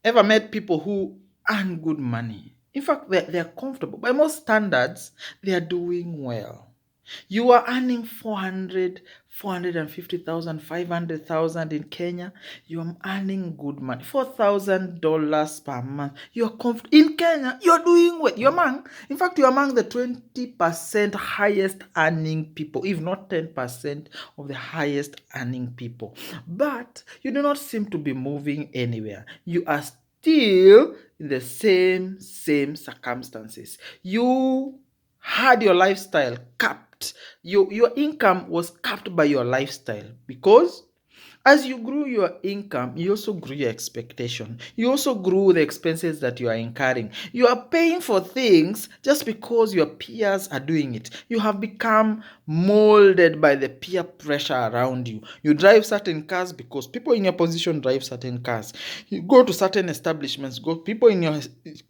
ever met people who earn good money? In fact, they're comfortable. By most standards, they are doing well. You are earning 400, 450,000, 500,000 in Kenya. You are earning good money, $4,000 per month. You are in Kenya. You are doing well. In fact, you're among the 20% highest earning people, if not 10% of the highest earning people. But you do not seem to be moving anywhere. You are still in the same circumstances. You had your lifestyle capped. Your income was capped by your lifestyle, because as you grew your income, you also grew your expectation. You also grew the expenses that you are incurring. You are paying for things just because your peers are doing it. You have become molded by the peer pressure around you. You drive certain cars because people in your position drive certain cars. You go to certain establishments, people in your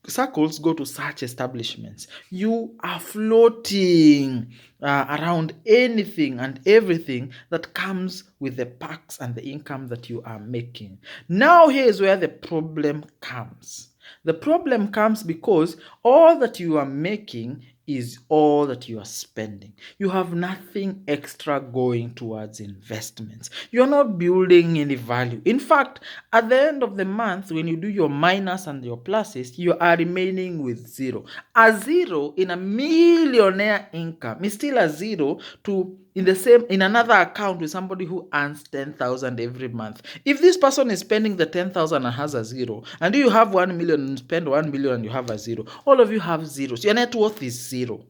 circles go to such establishments. You are floating around anything and everything that comes with the perks and the income that you are making. Now, here's where the problem comes. The problem comes because all that you are making is all that you are spending. You have nothing extra going towards investments. You're not building any value. In fact, at the end of the month, when you do your minus and your pluses, you are remaining with zero. A zero in a millionaire income is still a zero to in another account with somebody who earns 10,000 every month. If this person is spending the 10,000 and has a zero, and you have 1 million and spend 1 million and you have a zero, all of you have zeros. Your net worth is zero.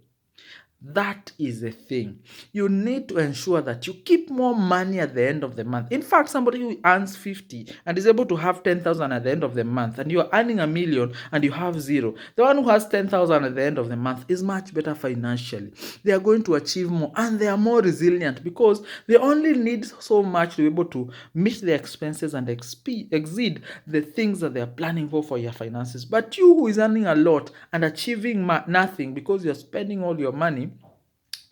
That is the thing. You need to ensure that you keep more money at the end of the month. In fact, somebody who earns 50 and is able to have 10,000 at the end of the month, and you're earning a million and you have zero, the one who has 10,000 at the end of the month is much better financially. They are going to achieve more, and they are more resilient because they only need so much to be able to meet their expenses and exceed the things that they are planning for your finances. But you who is earning a lot and achieving nothing because you're spending all your money,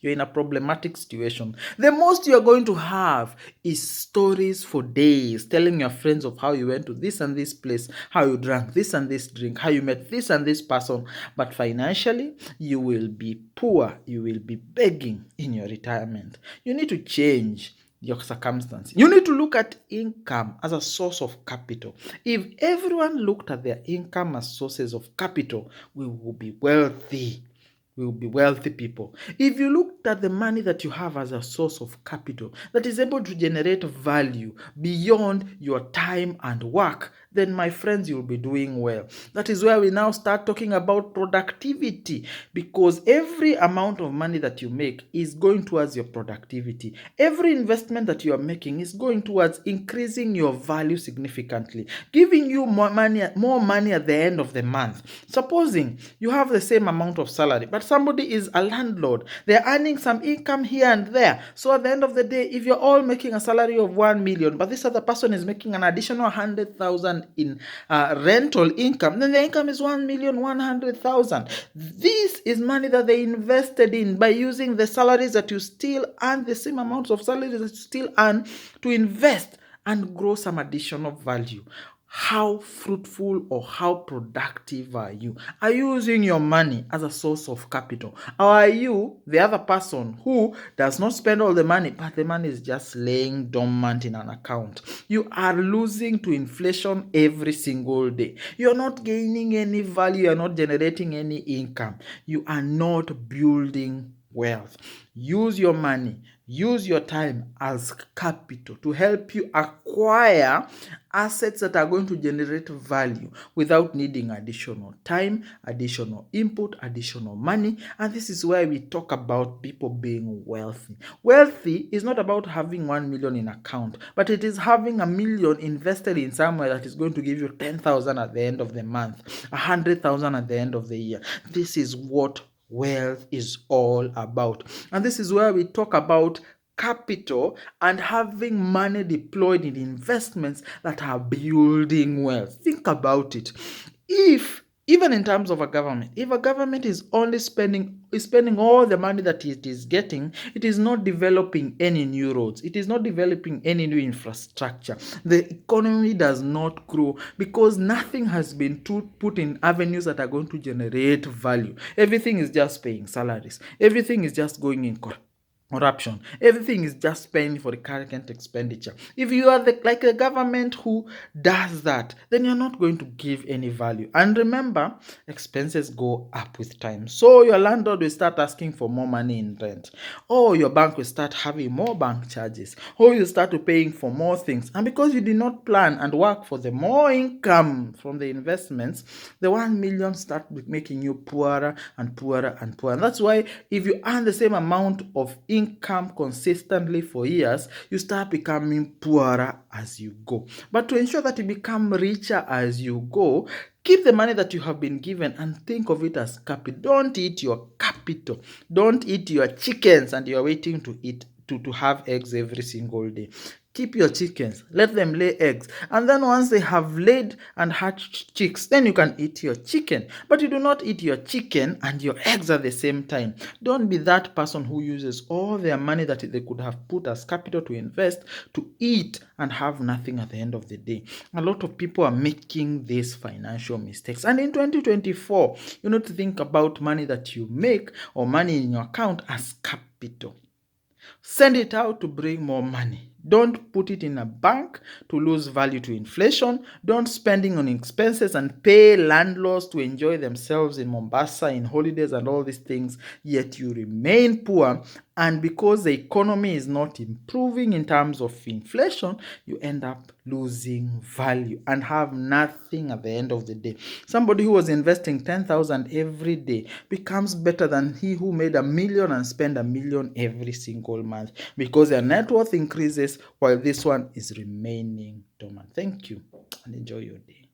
you're in a problematic situation. The most you're going to have is stories for days, telling your friends of how you went to this and this place, how you drank this and this drink, how you met this and this person. But financially, you will be poor. You will be begging in your retirement. You need to change your circumstance. You need to look at income as a source of capital. If everyone looked at their income as sources of capital, we will be wealthy. We will be wealthy people. If you looked at the money that you have as a source of capital that is able to generate value beyond your time and work, then my friends, you'll be doing well. That is where we now start talking about productivity, because every amount of money that you make is going towards your productivity. Every investment that you are making is going towards increasing your value significantly, giving you more money at the end of the month. Supposing you have the same amount of salary, but somebody is a landlord, they're earning some income here and there. So at the end of the day, if you're all making a salary of 1 million, but this other person is making an additional 100,000 in rental income, then the income is 1,100,000. This is money that they invested in by using the salaries that you still earn, the same amounts of salaries that you still earn, to invest and grow some additional value. How fruitful or how productive are you? Are you using your money as a source of capital? Or are you the other person who does not spend all the money, but the money is just laying dormant in an account? You are losing to inflation every single day. You're not gaining any value. You're not generating any income. You are not building wealth. Use your money, use your time as capital to help you acquire assets that are going to generate value without needing additional time, additional input, additional money. And this is why we talk about people being wealthy. Wealthy is not about having 1 million in account, but it is having a million invested in somewhere that is going to give you 10,000 at the end of the month, 100,000 at the end of the year. This is what wealth is all about. And this is where we talk about capital and having money deployed in investments that are building wealth. Think about it. If even in terms of a government, if a government is only spending is spending all the money that it is getting, it is not developing any new roads. It is not developing any new infrastructure. The economy does not grow because nothing has been put in avenues that are going to generate value. Everything is just paying salaries. Everything is just going in corruption. Everything is just spending for the current expenditure. If you are like a government who does that, then you're not going to give any value. And remember, expenses go up with time. So your landlord will start asking for more money in rent, or your bank will start having more bank charges, or you start to paying for more things. And because you did not plan and work for the more income from the investments, the 1 million start making you poorer and poorer and poorer. And that's why if you earn the same amount of income consistently for years, you start becoming poorer as you go. But to ensure that you become richer as you go, keep the money that you have been given and think of it as capital. Don't eat your capital. Don't eat your chickens and you're waiting to eat to have eggs every single day. Keep your chickens, let them lay eggs, and then once they have laid and hatched chicks, then you can eat your chicken. But you do not eat your chicken and your eggs at the same time. Don't be that person who uses all their money that they could have put as capital to invest to eat and have nothing at the end of the day. A lot of people are making these financial mistakes. And in 2024, you need to think about money that you make or money in your account as capital. Send it out to bring more money. Don't put it in a bank to lose value to inflation. Don't spending on expenses and pay landlords to enjoy themselves in Mombasa, in holidays and all these things, yet you remain poor. And because the economy is not improving in terms of inflation, you end up losing value and have nothing at the end of the day. Somebody who was investing 10,000 every day becomes better than he who made $1 million and spent $1 million every single month, because their net worth increases while this one is remaining dormant. Thank you and enjoy your day.